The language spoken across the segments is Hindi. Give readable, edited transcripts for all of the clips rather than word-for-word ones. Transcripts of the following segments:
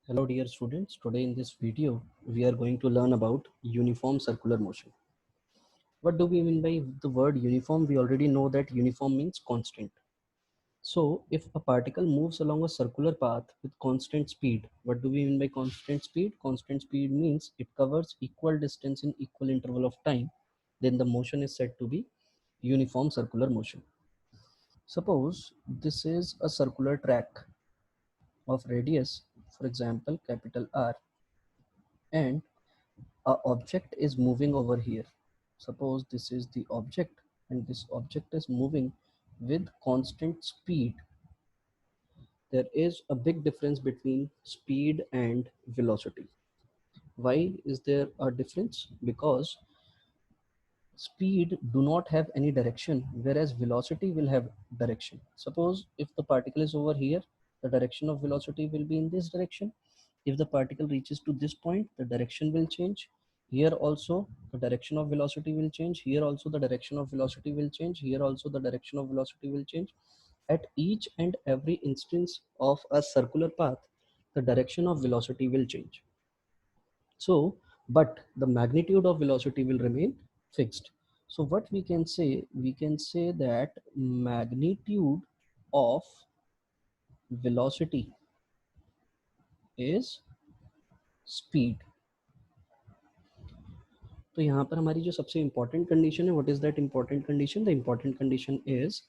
Hello dear students, today in this video we are going to learn about uniform circular motion. What do we mean by the word uniform? We already know that uniform means constant. So if a particle moves along a circular path with constant speed, what do we mean by constant speed? Constant speed means it covers equal distance in equal interval of time, then the motion is said to be uniform circular motion. Suppose this is a circular track of radius, for example capital R, and a object is moving over here. Suppose this is the object and this object is moving with constant speed. There is a big difference between speed and velocity. Why is there a difference? Because speed do not have any direction, whereas velocity will have direction. Suppose if the particle is over here, the direction of velocity will be in this direction. If the particle reaches to this point, the direction will change. Here also the direction of velocity will change. Here also the direction of velocity will change. Here also the direction of velocity will change. At each and every instance of a circular path, the direction of velocity will change. So, but the magnitude of velocity will remain fixed. So what we can say? We can say that magnitude of velocity is speed. तो यहाँ पर हमारी जो सबसे important condition है, what is that important condition? The important condition is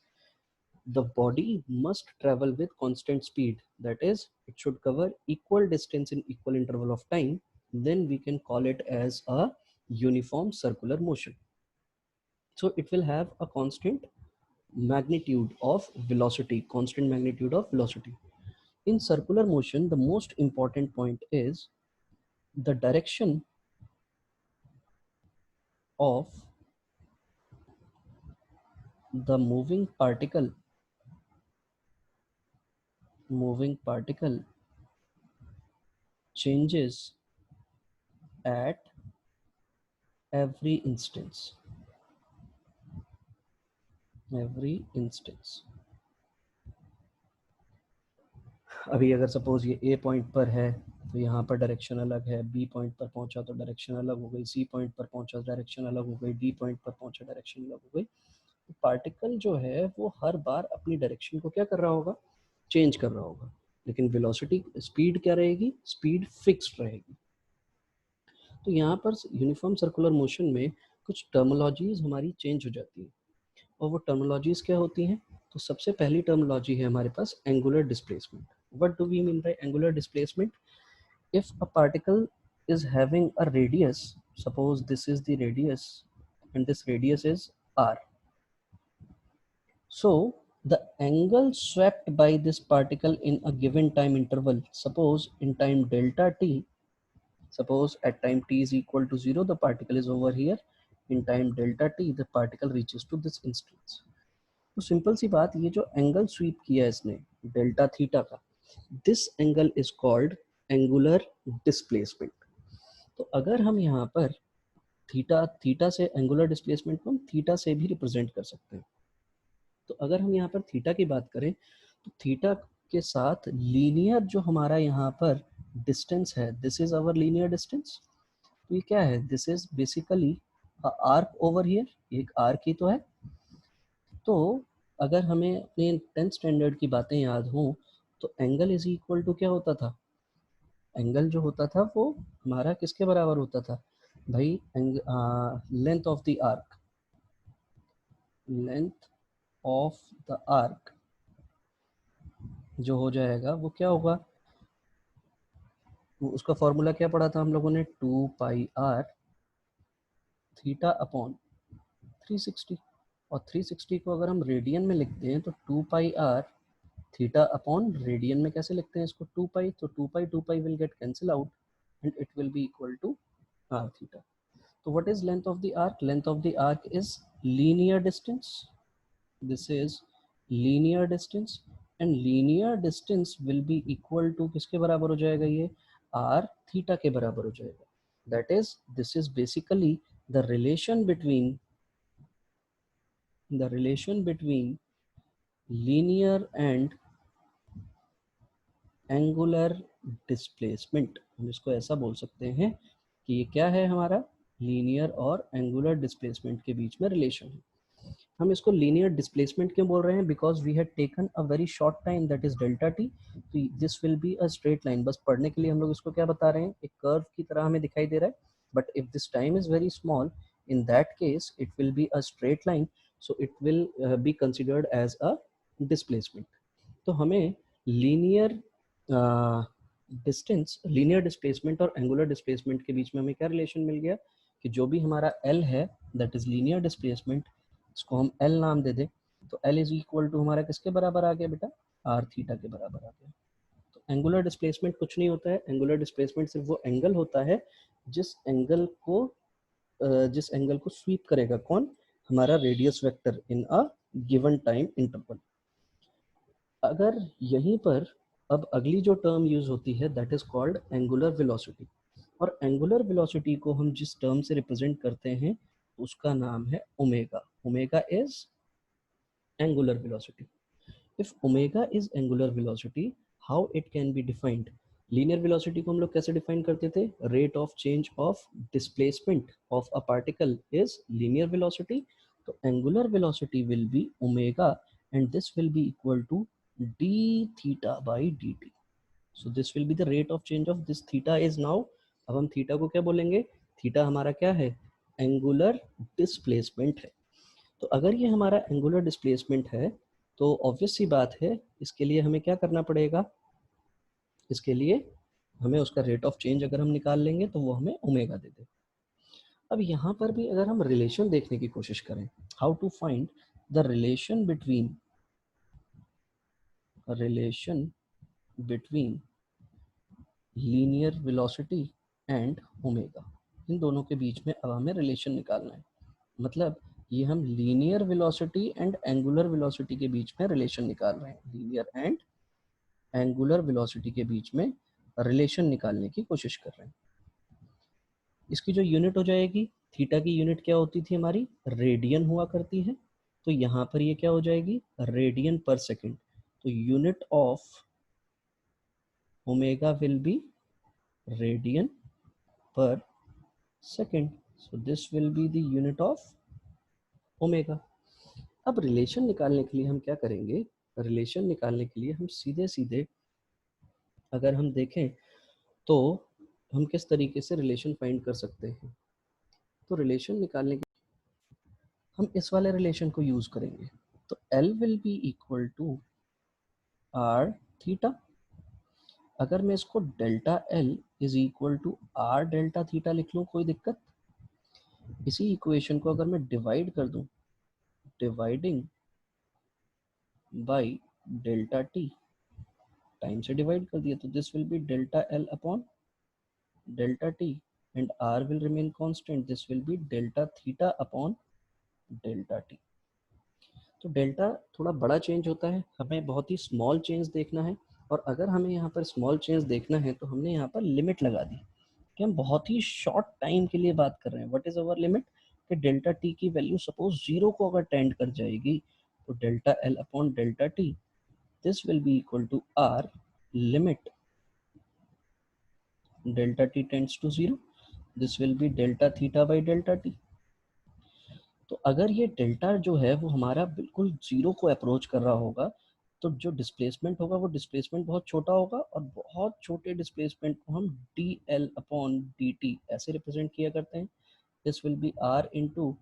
the body must travel with constant speed. That is, it should cover equal distance in equal interval of time. Then we can call it as a uniform circular motion. So it will have a constant magnitude of velocity, constant magnitude of velocity. In circular motion, the most important point is the direction of the moving particle changes at every instance. अभी अगर सपोज ये ए पॉइंट पर है तो यहाँ पर डायरेक्शन अलग है, बी पॉइंट पर पहुंचा तो डायरेक्शन अलग हो गई, सी पॉइंट पर पहुंचा डायरेक्शन अलग हो गई, डी पॉइंट पर पहुंचा डायरेक्शन अलग हो गई. तो पार्टिकल जो है वो हर बार अपनी डायरेक्शन को क्या कर रहा होगा? चेंज कर रहा होगा. लेकिन वेलोसिटी स्पीड क्या रहेगी? स्पीड फिक्स्ड रहेगी. तो यहाँ पर यूनिफॉर्म सर्कुलर मोशन में कुछ टर्मोलॉजीज हमारी चेंज हो जाती है. और वो टर्मोलॉजीज क्या होती हैं? तो सबसे पहली टर्मोलॉजी है हमारे पास angular displacement. What do we mean by angular displacement? If a particle is having a radius, suppose this is the radius and this radius is r, so the angle swept by this particle in a given time interval, suppose in time delta t, suppose at time t is equal to 0 the particle is over here, in time delta t the particle reaches to this instance. तो सिंपल सी बात, ये जो एंगल स्वीप किया है इसने डेल्टा थीटा का, this angle is called angular displacement. तो अगर हम यहाँ पर थीटा से एंगुलर डिस्प्लेसमेंट को हम थीटा से भी रिप्रेजेंट कर सकते हैं. तो अगर हम यहाँ पर थीटा की बात करें तो थीटा के साथ लीनियर जो हमारा यहाँ पर डिस्टेंस है, this is our linear distance. तो ये क्या है? This is basically arc over here, एक आर्क ही तो है. तो अगर हमें अपने 10th स्टैंडर्ड की बातें याद हों तो एंगल इज इक्वल टू क्या होता था? एंगल जो होता था वो हमारा किसके बराबर होता था भाई? Length of the arc, length of the arc जो हो जाएगा वो क्या होगा? वो उसका फॉर्मूला क्या पढ़ा था हम लोगों ने? 2πr theta upon 360. और 360 को अगर हम रेडियन में लिखते हैं तो 2πr थीटा अपॉन रेडियन में कैसे लिखते हैं इसको? 2π. तो 2π will get cancel out and it will be equal to r theta. So what is length of the arc? Length of the arc is linear distance. This is linear distance and linear distance will be equal to किसके बराबर हो जाएगा? ये r theta के बराबर हो जाएगा. That is, this is basically the relation between linear and angular displacement. हम इसको ऐसा बोल सकते हैं कि ये क्या है, हमारा लीनियर और एंगुलर डिस्प्लेसमेंट के बीच में रिलेशन है। हम इसको लीनियर डिस्प्लेसमेंट क्यों बोल रहे हैं? Because we had taken a very short time, that is delta t. तो this will be a straight line. बस पढ़ने के लिए हम लोग इसको क्या बता रहे हैं, एक कर्व की तरह हमें दिखाई दे रहा है। But if this time is very small, in that case it will be a straight line, so it will be considered as a displacement. तो हमें लीनियर डिस्टेंस, लीनियर डिस्प्लेसमेंट और एंगुलर डिस्प्लेसमेंट के बीच में हमें क्या रिलेशन मिल गया कि जो भी हमारा L है दैट इज लीनियर डिस्प्लेसमेंट, इसको हम L नाम दे दें। तो L इज इक्वल टू हमारा किसके बराबर आ गया बेटा? आर थीटा के बराबर आ गया। तो एंगुलर डिस्प्लेसमेंट कुछ नहीं होता है, एंगुलर डिस्प्लेसमेंट सिर्फ वो एंगल होता है जिस एंगल को स्वीप करेगा कौन? हमारा radius vector in a given time interval. अगर यहीं पर अब अगली जो टर्म यूज होती है that is called angular velocity. और एंगुलर वेलोसिटी को हम जिस टर्म से रिप्रेजेंट करते हैं उसका नाम है omega. Omega is angular velocity. if omega is angular velocity, how it can be defined? Linear velocity को हम लोग कैसे डिफाइन करते थे? Rate of change of displacement of a particle is linear velocity. तो angular velocity will be omega and this will be equal to d theta by d t. So this will be the rate of change of this theta is now. अब हम थीटा को क्या बोलेंगे? थीटा हमारा क्या है? एंगुलर डिस्प्लेसमेंट है। तो अगर ये हमारा एंगुलर डिस्प्लेसमेंट है तो ऑब्वियस सी बात है इसके लिए हमें क्या करना पड़ेगा? इसके लिए हमें उसका रेट ऑफ चेंज अगर हम निकाल लेंगे तो वो हमें ओमेगा दे दे। अब यहाँ पर भी अगर हम रिलेशन देखने की कोशिश करें, how to find the relation between linear velocity and omega. इन दोनों के बीच में अब हमें रिलेशन निकालना है। मतलब ये हम linear velocity and angular velocity के बीच में रिलेशन निकाल रहे हैं। लीनियर एंड एंगुलर वेलोसिटी के बीच में रिलेशन निकालने की कोशिश कर रहे हैं। इसकी जो यूनिट हो जाएगी, थीटा की यूनिट क्या होती थी हमारी? रेडियन हुआ करती है। तो यहाँ पर ये क्या हो जाएगी? Radian per second. तो unit of omega will be radian per second. So this will be the unit of omega. अब रिलेशन निकालने के लिए हम क्या करेंगे? रिलेशन निकालने के लिए हम सीधे सीधे अगर हम देखें तो हम किस तरीके से रिलेशन फाइंड कर सकते हैं? तो रिलेशन निकालने के हम इस वाले रिलेशन को यूज करेंगे। तो L will be equal to r theta. अगर मैं इसको delta L is equal to r delta theta लिख लूँ, कोई दिक्कत? इसी इक्वेशन को अगर मैं डिवाइड कर दूं, dividing by delta T, time से डिवाइड कर दिया, तो this will be delta L upon delta T and r will remain constant. This will be delta theta upon delta t. तो डेल्टा थोड़ा बड़ा चेंज होता है, हमें बहुत ही स्मॉल चेंज देखना है। और अगर हमें यहाँ पर स्मॉल चेंज देखना है तो हमने यहाँ पर लिमिट लगा दी कि हम बहुत ही शॉर्ट टाइम के लिए बात कर रहे हैं। What is our limit? कि डेल्टा टी की वैल्यू सपोज जीरो को अगर टेंड कर जाएगी तो delta L upon delta T this will be equal to r limit delta T tends to zero, this will be delta theta by delta t. तो अगर ये डेल्टा जो है वो हमारा बिल्कुल जीरो को अप्रोच कर रहा होगा तो जो डिस्प्लेसमेंट होगा वो डिस्प्लेसमेंट बहुत छोटा होगा, और बहुत छोटे डिस्प्लेसमेंट को हम d l upon D t ऐसे रिप्रेजेंट किया करते हैं। This will be r into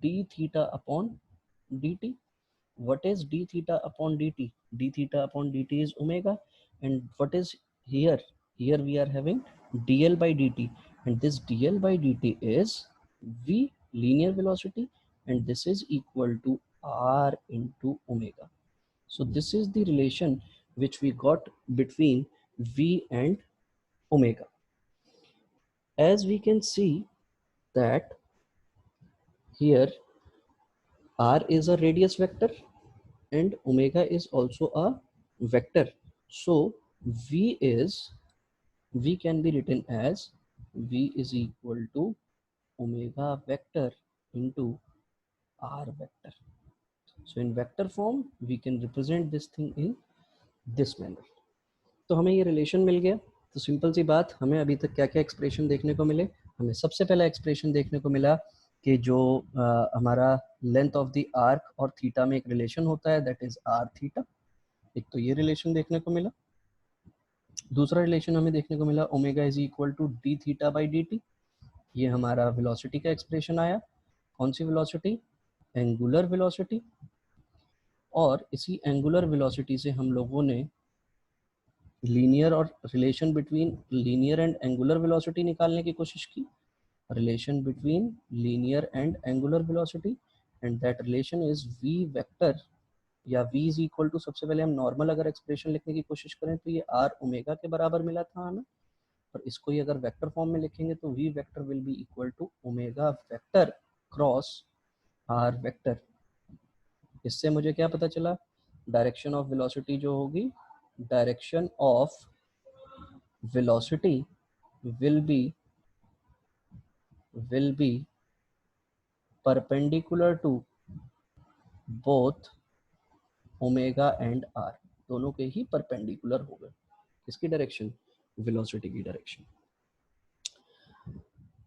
d theta upon D t. what is d theta upon dt? D theta upon dt is omega. And what is here? Here we are having dl by dt, and this dl by dt is v, linear velocity, and this is equal to r into omega. So this is the relation which we got between v and omega. As we can see that here r is a radius vector and omega is also a vector. So v can be written as v is equal to omega vector into r vector. So in vector form we can represent this thing in this manner. तो हमें ये रिलेशन मिल गया तो सिंपल सी बात, हमें अभी तक क्या क्या एक्सप्रेशन देखने को मिले। हमें सबसे पहला एक्सप्रेशन देखने को मिला कि जो हमारा लेंथ ऑफ द आर्क और थीटा में एक रिलेशन होता है, दैट इज आर थीटा। एक तो ये रिलेशन देखने को मिला। दूसरा रिलेशन हमें देखने को मिला omega is equal to d theta by d t. ये हमारा वेलोसिटी का एक्सप्रेशन आया। कौन सी वेलोसिटी? Angular velocity. और इसी एंगुलर वेलोसिटी से हम लोगों ने लीनियर और relation between linear and angular velocity निकालने की कोशिश की। Relation between linear and angular velocity, and that relation is v vector, या v इज इक्वल टू, सबसे पहले हम नॉर्मल अगर एक्सप्रेशन लिखने की कोशिश करें तो ये r ओमेगा के बराबर मिला था हमें। और इसको ही अगर वेक्टर फॉर्म में लिखेंगे तो v vector will be equal to omega vector cross r vector. इससे मुझे क्या पता चला? डायरेक्शन ऑफ वेलोसिटी जो होगी, direction of velocity will be perpendicular to both omega and r. दोनों के ही परपेंडिकुलर हो गए। किसकी डायरेक्शन? वेलोसिटी की डायरेक्शन।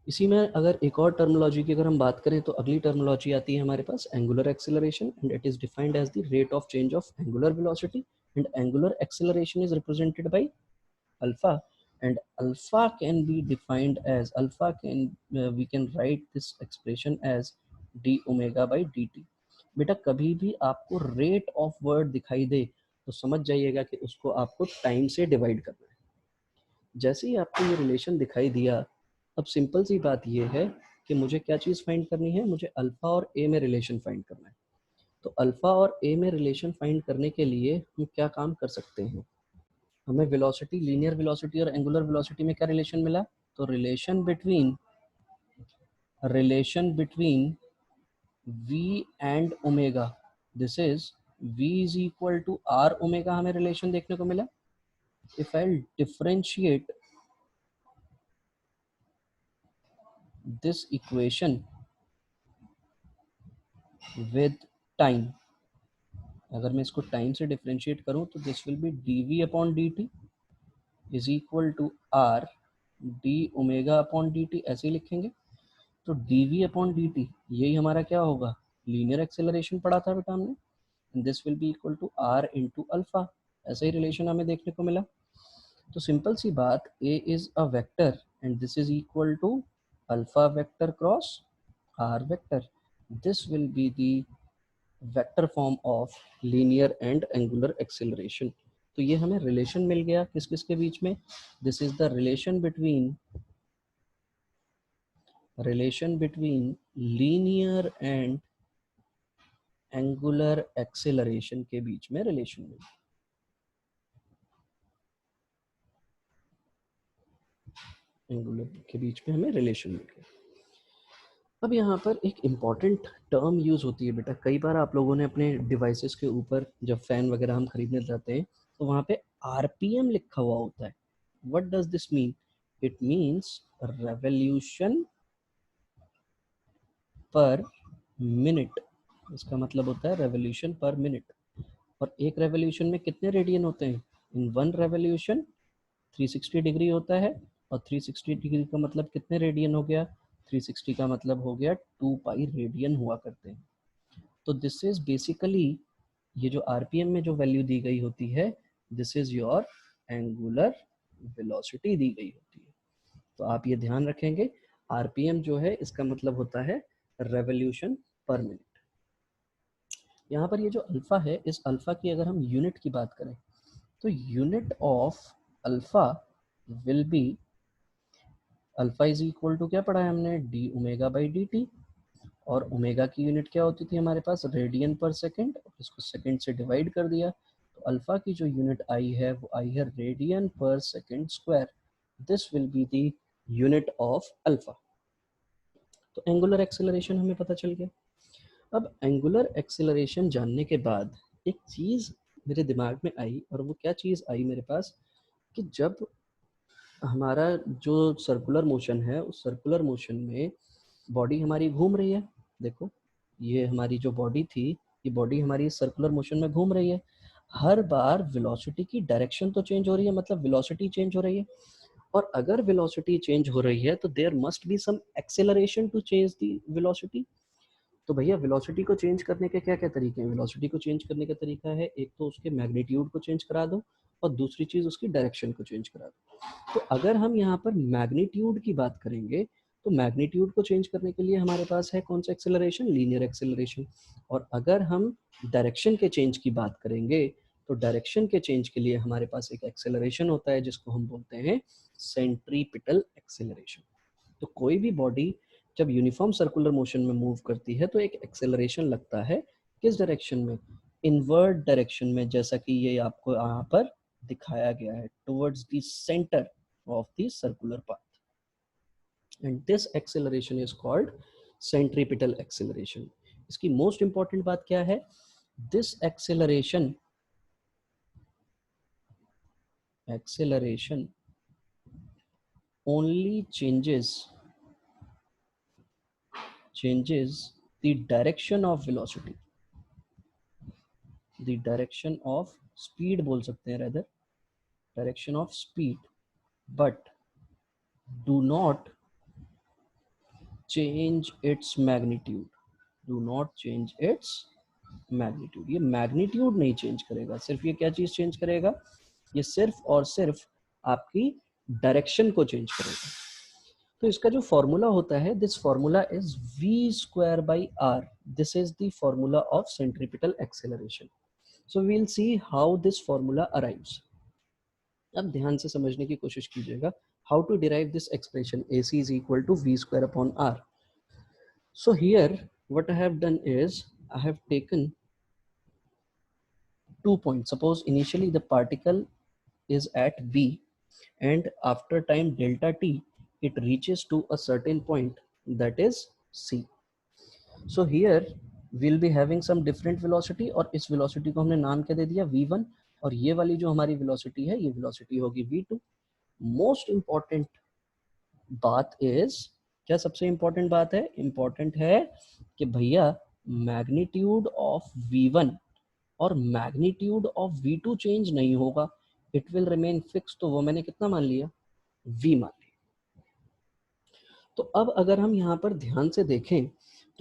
इसी में अगर एक और टर्मिनोलॉजी की अगर हम बात करें तो अगली टर्मिनोलॉजी आती है हमारे पास angular acceleration, and it is defined as the rate of change of angular velocity, and angular acceleration is represented by alpha, and alpha can be defined as we can write this expression as d omega by dt। बेटा कभी भी आपको रेट ऑफ वर्ड दिखाई दे तो समझ जाइएगा कि उसको आपको टाइम से डिवाइड करना है। जैसे ही आपको ये रिलेशन दिखाई दिया, अब सिंपल सी बात ये है कि मुझे क्या चीज़ फाइंड करनी है? मुझे अल्फा और ए में रिलेशन फाइंड करना है। तो अल्फा और ए में रिलेशन फाइंड करने के लिए हम क्या काम कर सकते हैं? हमें वेलोसिटी, लीनियर वेलोसिटी और एंगुलर वेलोसिटी में क्या रिलेशन मिला? तो relation between v and omega, this is v is equal to r omega, हमें रिलेशन देखने को मिला। If I differentiate this equation with time, अगर मैं इसको टाइम से डिफरेंशिएट करूं तो this will be dv upon dt is equal to r d omega upon dt, ऐसे ही लिखेंगे। तो dv अपॉन dt यही हमारा क्या होगा? लीनियर एक्सेलरेशन पढ़ा था बेटा हमने। This will be equal to r into alpha. ऐसा ही रिलेशन हमें देखने को मिला। तो सिंपल सी बात, a is a vector and this is equal to alpha vector cross r vector. This will be the vector form of linear and angular acceleration. तो ये हमें रिलेशन मिल गया किस किस के बीच में? This is the relation between linear and angular acceleration के बीच में रिलेशन मिल गया। एंगुलर के बीच में हमें रिलेशन मिल गया। अब यहाँ पर एक इम्पॉर्टेंट टर्म यूज़ होती है बेटा। कई बार आप लोगों ने अपने डिवाइसेस के ऊपर जब फ़ैन वगैरह हम खरीदने जाते हैं तो वहाँ पे आरपीएम लिखा हुआ होता है। What does this mean? It means revolution पर मिनट। इसका मतलब होता है रेवोल्यूशन पर मिनट। और एक रेवोल्यूशन में कितने रेडियन होते हैं? इन वन रेवोल्यूशन 360 डिग्री होता है। और 360 डिग्री का मतलब कितने रेडियन हो गया? 360 का मतलब हो गया 2 पाई रेडियन हुआ करते हैं। तो दिस इज बेसिकली, ये जो आरपीएम में जो वैल्यू दी गई होती है, this is your angular velocity दी गई होती है। तो आप ये ध्यान रखेंगे, आरपीएम जो है इसका मतलब होता है रेवोल्यूशन पर मिनट। यहाँ पर ये जो अल्फा है, इस अल्फा की अगर हम यूनिट की बात करें तो unit of alpha will be, alpha is equal to क्या पढ़ा है हमने? D omega by d t. और ओमेगा की यूनिट क्या होती थी हमारे पास? Radian per second. और इसको सेकेंड से डिवाइड कर दिया तो अल्फा की जो यूनिट आई है वो आई है radian per second square. This will be the unit of alpha. तो एंगुलर एक्सेलरेशन हमें पता चल गया। अब एंगुलर एक्सेलरेशन जानने के बाद एक चीज़ मेरे दिमाग में आई, और वो क्या चीज़ आई मेरे पास कि जब हमारा जो सर्कुलर मोशन है, उस सर्कुलर मोशन में बॉडी हमारी घूम रही है। देखो, ये हमारी जो बॉडी थी, ये बॉडी हमारी सर्कुलर मोशन में घूम रही है। हर बार वेलोसिटी की डायरेक्शन तो चेंज हो रही है, मतलब वेलोसिटी चेंज हो रही है। और अगर वेलोसिटी चेंज हो रही है तो there must be some acceleration to change the velocity. तो भैया वेलोसिटी को चेंज करने के क्या क्या तरीके हैं? वेलोसिटी को चेंज करने का तरीका है, एक तो उसके मैग्नीट्यूड को चेंज करा दो और दूसरी चीज उसकी डायरेक्शन को चेंज करा दो। तो अगर हम यहाँ पर मैग्नीट्यूड की बात करेंगे तो मैग्नीट्यूड को चेंज करने के लिए हमारे पास है कौन सा एक्सेलरेशन? Linear acceleration. और अगर हम डायरेक्शन के चेंज की बात करेंगे तो डायरेक्शन के चेंज के लिए हमारे पास एक एक्सेलरेशन होता है जिसको हम बोलते हैं सेंट्रीपिटल एक्सेलरेशन। तो कोई भी बॉडी जब यूनिफॉर्म सर्कुलर मोशन में मूव करती है तो एक एक्सेलरेशन लगता है किस डायरेक्शन में? इनवर्ड डायरेक्शन में, जैसा कि ये आपको यहाँ पर दिखाया गया है, towards the centre of the circular path, and this acceleration is called centripetal acceleration. इसकी मोस्ट इंपॉर्टेंट बात क्या है? This acceleration only changes the direction of velocity, the direction of speed बोल सकते हैं, rather direction of speed, but do not change its magnitude, do not change its magnitude। ये मैग्नीट्यूड नहीं चेंज करेगा, सिर्फ ये क्या चीज चेंज करेगा? ये सिर्फ और सिर्फ आपकी डायरेक्शन को चेंज करेगा। तो इसका जो फॉर्मूला होता है, this formula is v²/r, this is the formula of centripetal acceleration. So we will see how this formula arrives. अब ध्यान से समझने की कोशिश कीजिएगा, how to derive this expression ac is equal to v²/r। so here what I have done is I have taken 2 points. Suppose initially the particle is at v and after time delta t it reaches to a certain point, that is c। so here we'll be having some different velocity और इस velocity को हमने नाम क्या दे दिया? v1। और ये वाली जो हमारी velocity है, ये velocity होगी v2। मोस्ट इंपॉर्टेंट बात इज, क्या सबसे इंपॉर्टेंट बात है? इंपॉर्टेंट है कि भैया मैग्नीट्यूड ऑफ v1 और मैग्नीट्यूड ऑफ v2 चेंज नहीं होगा, इट विल रिमेन फिक्स। तो वो मैंने कितना मान लिया? v मान लिया। तो अब अगर हम यहाँ पर ध्यान से देखें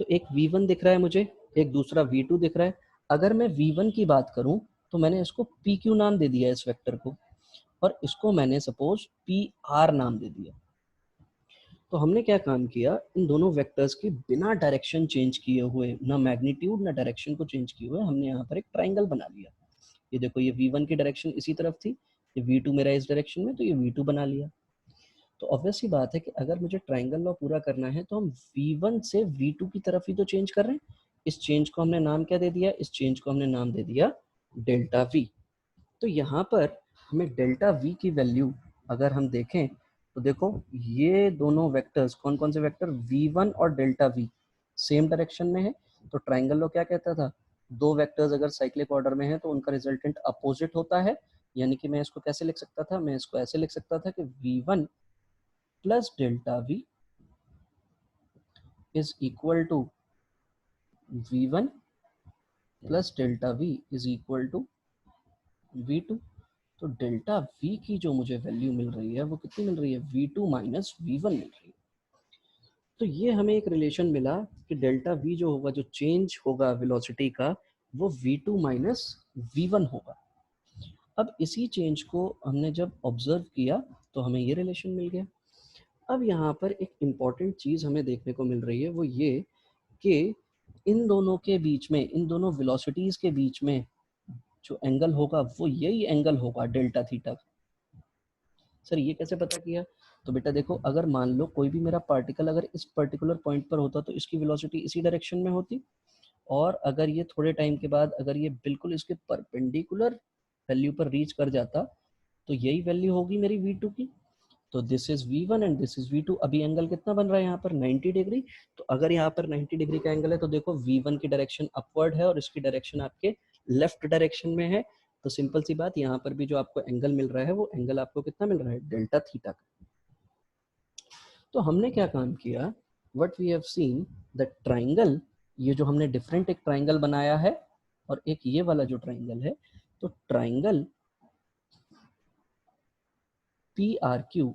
तो एक v1 दिख रहा है मुझे, एक दूसरा v2 दिख रहा है। अगर मैं v1 की बात करूं तो मैंने इसको pq नाम दे दिया इस वेक्टर को, और इसको मैंने सपोज pr नाम दे दिया। तो हमने क्या काम किया, इन दोनों वेक्टर्स की बिना डायरेक्शन चेंज किए हुए, ना मैग्नीट्यूड ना डायरेक्शन को चेंज किए हुए, हमने यहाँ पर एक ट्राइंगल बना लिया। ये देखो, ये v1 की डायरेक्शन इसी तरफ थी, ये v2 मेरा इस डायरेक्शन में, तो ये v2 बना लिया। तो ऑब्वियस सी बात है कि अगर मुझे ट्राइंगल लॉ पूरा करना है तो हम v1 से v2 की तरफ ही तो चेंज कर रहे हैं। इस चेंज को हमने नाम क्या दे दिया? इस चेंज को हमने नाम दे दिया डेल्टा v। तो यहाँ पर हमें डेल्टा v की वैल्यू अगर हम देखें तो देखो, ये दोनों वेक्टर्स कौन कौन से वेक्टर? v1 और डेल्टा v सेम डायरेक्शन में है। तो ट्राइंगल लॉ क्या कहता था? दो वेक्टर्स अगर साइक्लिक ऑर्डर में है तो उनका रिजल्टेंट अपोजिट होता है। यानी कि मैं इसको कैसे लिख सकता था? मैं इसको ऐसे लिख सकता था कि v1 plus delta v is equal to v1 plus delta v is equal to v2। तो डेल्टा v की जो मुझे वैल्यू मिल रही है वो कितनी मिल रही है? v2 माइनस v1 मिल रही है। तो ये हमें एक रिलेशन मिला कि डेल्टा v जो होगा, जो चेंज होगा वेलोसिटी का, वो v2 माइनस v1 होगा। अब इसी चेंज को हमने जब ऑब्जर्व किया तो हमें ये रिलेशन मिल गया। अब यहाँ पर एक इम्पॉर्टेंट चीज़ हमें देखने को मिल रही है, वो ये कि इन दोनों के बीच में, इन दोनों वेलोसिटीज के बीच में जो एंगल होगा वो यही एंगल होगा, डेल्टा थीटा। सर ये कैसे पता किया? तो बेटा देखो, अगर मान लो कोई भी मेरा पार्टिकल अगर इस पर्टिकुलर पॉइंट पर होता तो इसकी वेलोसिटी इसी डायरेक्शन में होती, और अगर ये थोड़े टाइम के बाद अगर ये बिल्कुल इसके परपेंडिकुलर वैल्यू पर रीच कर जाता तो यही वैल्यू होगी मेरी v2 की। तो this is v1 and this is v2। अभी एंगल कितना बन रहा है यहाँ पर? 90 डिग्री। तो अगर यहाँ पर 90 डिग्री का एंगल है तो देखो v1 की डायरेक्शन अपवर्ड है और इसकी डायरेक्शन आपके लेफ्ट डायरेक्शन में है। तो सिंपल सी बात, यहाँ पर भी जो आपको एंगल मिल रहा है वो एंगल आपको कितना मिल रहा है? डेल्टा थीटा का। तो हमने क्या काम किया, what we have seen the triangle, ये जो हमने डिफरेंट एक ट्राइंगल बनाया है और एक ये वाला जो ट्राइंगल है, तो triangle P R Q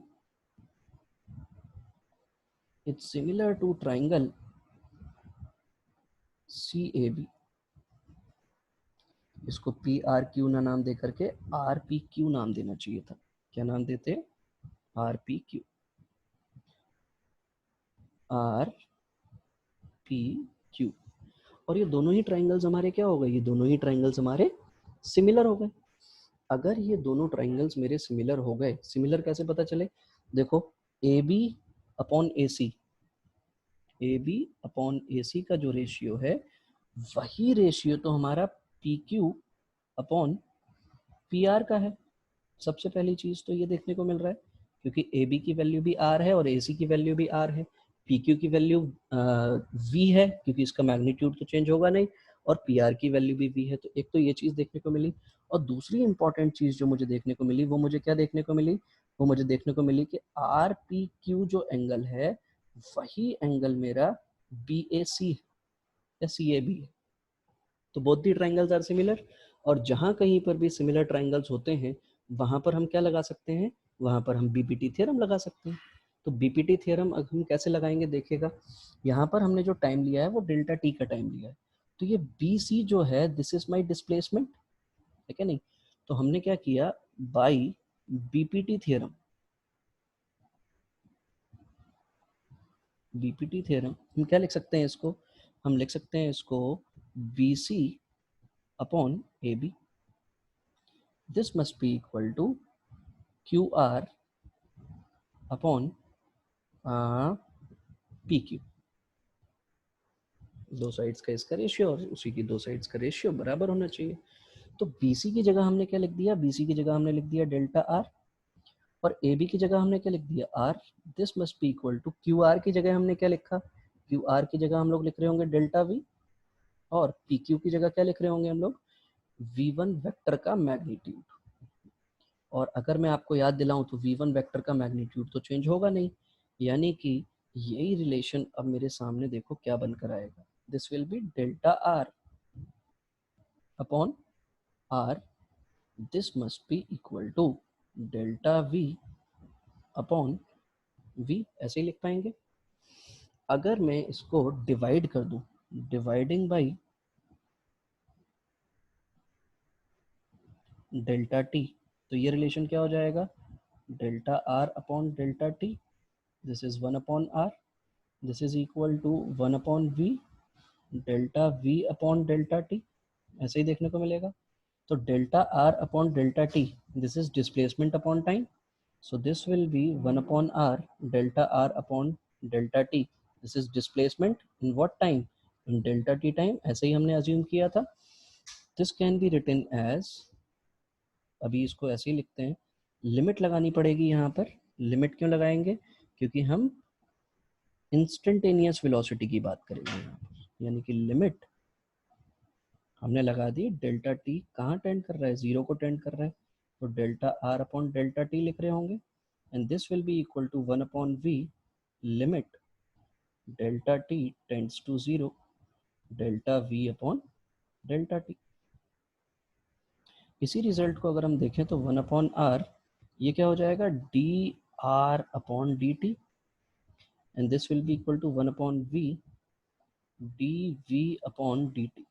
it's similar to triangle CAB। इसको PRQ ना नाम दे करके RPQ नाम देना चाहिए था। क्या नाम देते? RPQ। RPQ। और ये दोनों ही ट्राइंगल्स हमारे क्या हो गए? ये दोनों ही ट्राइंगल्स हमारे सिमिलर हो गए। अगर ये दोनों ट्राइंगल्स मेरे सिमिलर हो गए, सिमिलर कैसे पता चले? देखो, AB upon AC, AB upon AC का जो रेशियो है, वही रेशियो तो हमारा PQ अपॉन PR का है। सबसे पहली चीज तो ये देखने को मिल रहा है, क्योंकि AB की वैल्यू भी R है और AC की वैल्यू भी R है। PQ की वैल्यू V है, क्योंकि इसका मैग्नीट्यूड तो चेंज होगा नहीं, और PR की वैल्यू भी V है। तो एक तो ये चीज देखने को मिली, और दूसरी इंपॉर्टेंट चीज जो मुझे देखने को मिली, वो मुझे क्या देखने को मिली? वो मुझे देखने को मिली कि RPQ जो एंगल है, वही एंगल मेरा BAC या CAB है। तो both the triangles are similar, और जहां कहीं पर भी सिमिलर ट्राइंगल्स होते हैं, वहां पर हम क्या लगा सकते हैं? वहां पर हम बीपीटी थ्योरम लगा सकते हैं। तो बीपीटी थ्योरम अब हम कैसे लगाएंगे देखिएगा। यहाँ पर हमने जो टाइम लिया है वो डेल्टा टी का टाइम लिया है। तो ये बी सी जो है, दिस इज माई डिस्प्लेसमेंट, है क्या नहीं? तो हमने क्या किया, by BPT theorem, BPT theorem हम क्या लिख सकते हैं इसको? हम लिख सकते हैं इसको B C upon A B, this must be equal to Q R upon P Q. दो साइड्स का इसका रेशियो और उसी की दो साइड्स का रेशियो बराबर होना चाहिए। तो BC की जगह हमने क्या लिख दिया? BC की जगह हमने लिख दिया डेल्टा आर, और AB की जगह हमने क्या लिख दिया? R. This must be equal to QR की जगह हमने क्या लिखा? QR की जगह हम लोग लिख रहे होंगे डेल्टा V, और PQ की जगह क्या लिख रहे होंगे हम लोग? V1 वेक्टर का मैग्नीट्यूड। और अगर मैं आपको याद दिलाऊं तो V1 वेक्टर का मैग्नीट्यूड तो चेंज होगा नहीं, यानी कि यही रिलेशन अब मेरे सामने देखो क्या बनकर आएगा। This will be delta R upon R, this must be equal to delta V upon V। ऐसे ही लिख पाएंगे। अगर मैं इसको डिवाइड कर दूं, डिवाइडिंग बाई डेल्टा टी, तो ये रिलेशन क्या हो जाएगा? Delta R upon delta T, this is 1 upon R, this is equal to 1 upon V delta V upon delta T. ऐसे ही देखने को मिलेगा। तो delta R upon delta T, this is displacement upon time, so this will be 1 upon r delta r upon delta t, this is displacement in what time? In delta t time। ऐसे ही हमने assume किया था। this can be written as, अभी इसको ऐसे ही लिखते हैं, लिमिट लगानी पड़ेगी यहाँ पर। लिमिट क्यों लगाएंगे? क्योंकि हम इंस्टेंटेनियस वेलोसिटी की बात करेंगे यहाँ पर, यानी कि लिमिट हमने लगा दी। डेल्टा टी कहाँ टेंड कर रहा है? जीरो को टेंड कर रहा है, तो delta R upon delta T लिख रहे होंगे, and this will be equal to 1 upon V limit delta T tends to zero delta V upon delta T. इसी रिजल्ट को अगर हम देखें तो 1 अपॉन आर, ये क्या हो जाएगा? D R upon D T, and this will be equal to 1 upon V D V upon D T.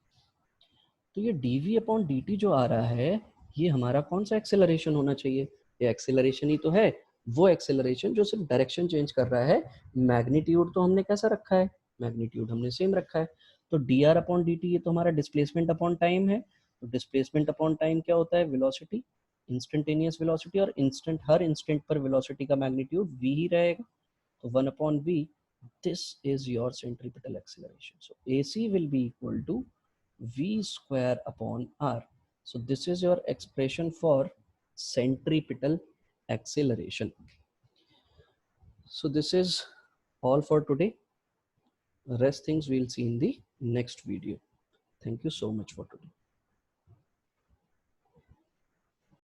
तो ये D V upon D T जो आ रहा है, ये हमारा कौन सा एक्सेलरेशन होना चाहिए? ये एक्सेलरेशन ही तो है, वो एक्सेलरेशन जो सिर्फ डायरेक्शन चेंज कर रहा है। मैग्नीट्यूड तो हमने कैसा रखा है? मैग्नीट्यूड हमने सेम रखा है। तो D R upon D t, ये तो हमारा डिस्प्लेसमेंट अपॉन टाइम है। तो डिस्प्लेसमेंट अपॉन टाइम क्या होता है? वेलोसिटी, इंस्टेंटेनियस वेलोसिटी, और इंस्टेंट, हर इंस्टेंट पर वेलोसिटी का मैग्नीट्यूड v ही रहेगा। तो 1 upon V, this is your centripetal acceleration. So AC will be equal to V square upon R. So this is your expression for centripetal acceleration. So this is all for today. Rest things we'll see in the next video. Thank you so much for today.